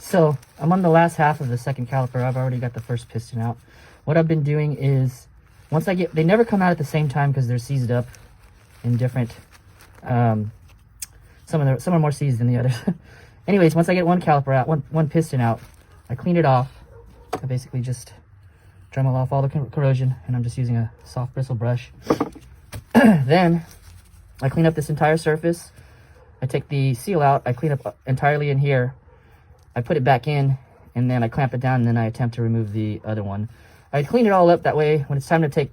So I'm on the last half of the second caliper. I've already got the first piston out. What I've been doing is, once I get, they never come out at the same time because they're seized up in different, some are more seized than the others. Anyways, once I get one caliper out, one piston out, I clean it off. I basically just Dremel off all the corrosion, and I'm just using a soft bristle brush. Then I clean up this entire surface. I take the seal out, I clean up entirely in here. I put it back in, and then I clamp it down, and then I attempt to remove the other one. I clean it all up, that way when it's time to take,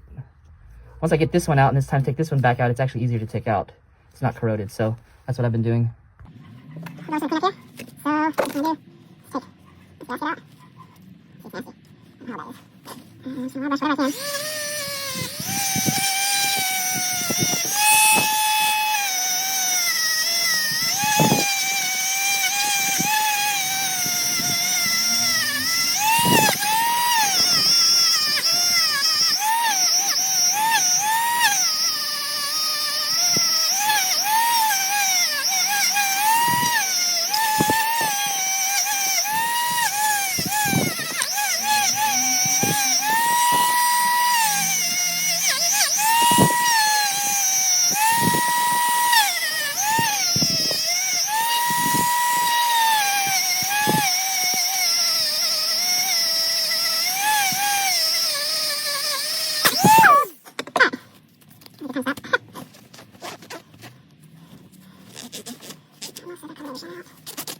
once I get this one out and it's time to take this one back out, it's actually easier to take out. It's not corroded, so that's what I've been doing. So, what I'm gonna do is take this gasket out. It's nasty. I don't know how that is. So I'll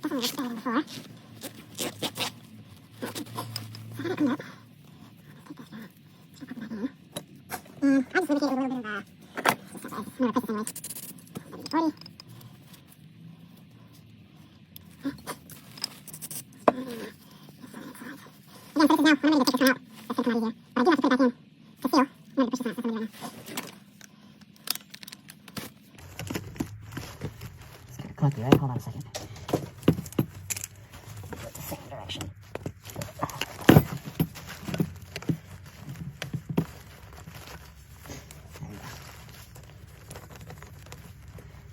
brush whatever I can. Clunky, right? Hold on a second. Go the same direction.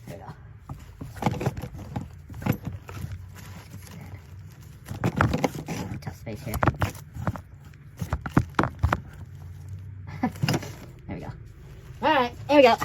There we go. Tough space here. There we go. All right, there we go.